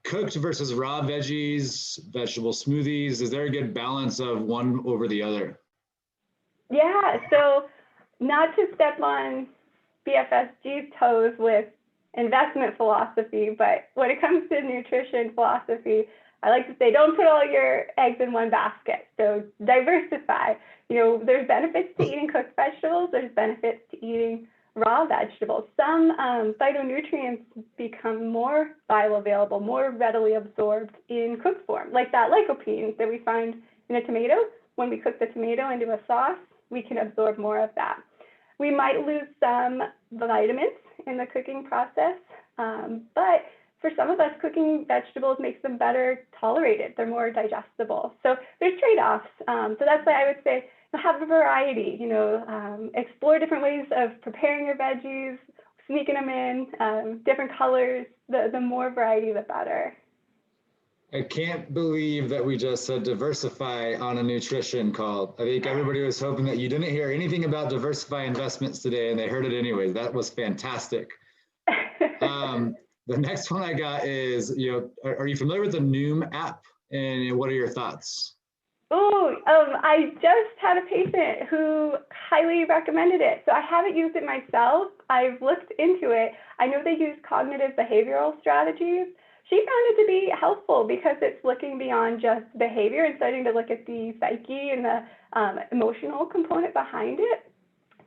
Cooked versus raw veggies, vegetable smoothies, is there a good balance of one over the other? Yeah, so not to step on BFSG's toes with investment philosophy, but when it comes to nutrition philosophy, I like to say, don't put all your eggs in one basket. So diversify. There's benefits to eating cooked vegetables. There's benefits to eating raw vegetables. Some phytonutrients become more bioavailable, more readily absorbed in cooked form, like that lycopene that we find in a tomato. When we cook the tomato into a sauce, we can absorb more of that. We might lose some vitamins in the cooking process, but for some of us, cooking vegetables makes them better tolerated. They're more digestible. So there's trade-offs. So that's why I would say have a variety, explore different ways of preparing your veggies, sneaking them in, different colors. The more variety, the better. I can't believe that we just said diversify on a nutrition call. I think everybody was hoping that you didn't hear anything about diversify investments today, and they heard it anyways. That was fantastic. The next one I got is, are you familiar with the Noom app? And what are your thoughts? Oh, I just had a patient who highly recommended it. So I haven't used it myself. I've looked into it. I know they use cognitive behavioral strategies. She found it to be helpful because it's looking beyond just behavior and starting to look at the psyche and the emotional component behind it.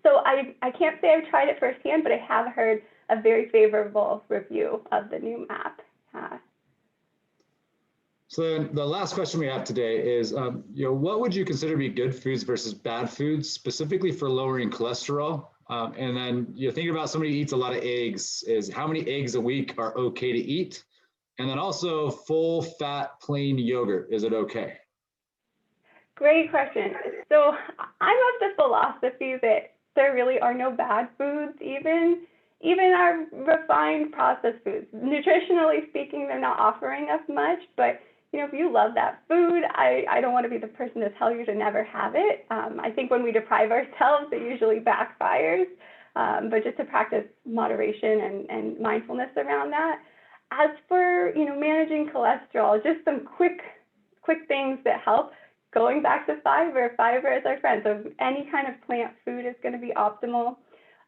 So I can't say I've tried it firsthand, but I have heard a very favorable review of the Noom app. So then the last question we have today is, what would you consider to be good foods versus bad foods, specifically for lowering cholesterol? And then thinking about somebody who eats a lot of eggs, is how many eggs a week are okay to eat? And then also full fat plain yogurt, is it okay? Great question. So I'm of the philosophy that there really are no bad foods, even our refined processed foods. Nutritionally speaking, they're not offering us much, but if you love that food, I don't want to be the person to tell you to never have it. I think when we deprive ourselves, it usually backfires, but just to practice moderation and mindfulness around that. As for, managing cholesterol, just some quick things that help. Going back to fiber is our friend. So any kind of plant food is going to be optimal.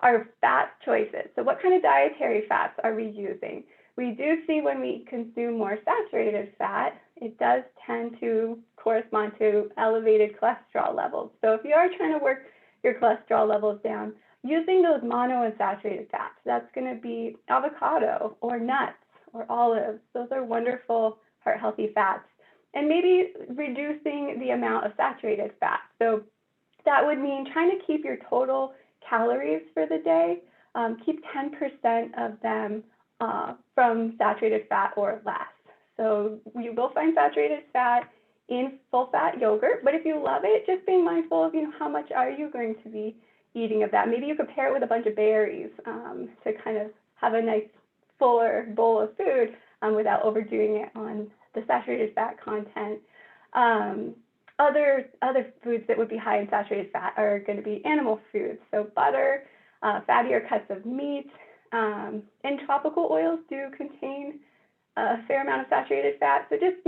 Our fat choices. So what kind of dietary fats are we using? We do see when we consume more saturated fat, it does tend to correspond to elevated cholesterol levels. So if you are trying to work your cholesterol levels down, using those monounsaturated fats, that's going to be avocado or nuts or olives. Those are wonderful heart-healthy fats. And maybe reducing the amount of saturated fat. So that would mean trying to keep your total calories for the day, keep 10% of them from saturated fat or less. So you will find saturated fat in full-fat yogurt, but if you love it, just being mindful of how much are you going to be eating of that. Maybe you could pair it with a bunch of berries to kind of have a nice fuller bowl of food without overdoing it on the saturated fat content. Other foods that would be high in saturated fat are going to be animal foods, so butter, fattier cuts of meat, and tropical oils do contain a fair amount of saturated fat. So just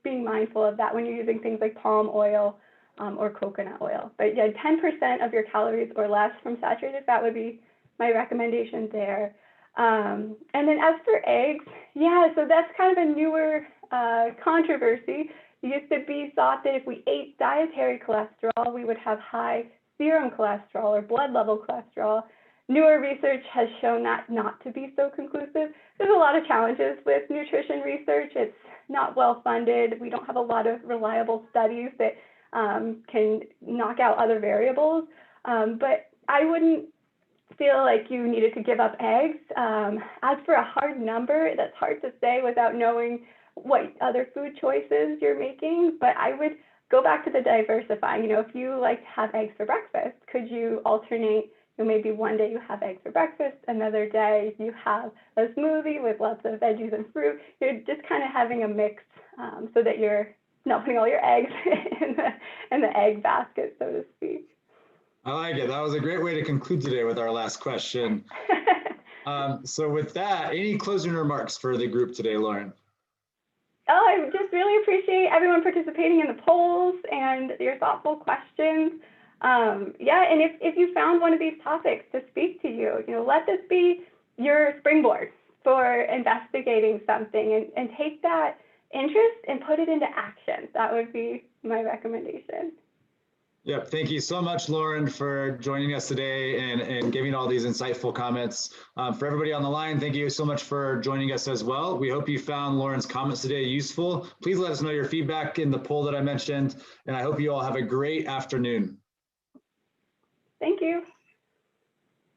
being mindful of that when you're using things like palm oil or coconut oil. But yeah, 10% of your calories or less from saturated fat would be my recommendation there. And then as for eggs, yeah, so that's kind of a newer controversy. It used to be thought that if we ate dietary cholesterol, we would have high serum cholesterol or blood level cholesterol. Newer research has shown that not to be so conclusive. There's a lot of challenges with nutrition research. It's not well funded. We don't have a lot of reliable studies that can knock out other variables. But I wouldn't feel like you needed to give up eggs. As for a hard number, that's hard to say without knowing what other food choices you're making. But I would go back to the diversifying. If you like to have eggs for breakfast, could you alternate? Maybe one day you have eggs for breakfast, another day you have a smoothie with lots of veggies and fruit. You're just kind of having a mix so that you're not putting all your eggs in the egg basket, so to speak. I like it. That was a great way to conclude today with our last question. So with that, any closing remarks for the group today, Lauren? Oh, I just really appreciate everyone participating in the polls and your thoughtful questions. Yeah, and if you found one of these topics to speak to you, let this be your springboard for investigating something and take that interest and put it into action. That would be my recommendation. Yep. Thank you so much, Lauren, for joining us today and giving all these insightful comments. For everybody on the line, thank you so much for joining us as well. We hope you found Lauren's comments today useful. Please let us know your feedback in the poll that I mentioned, and I hope you all have a great afternoon. Thank you.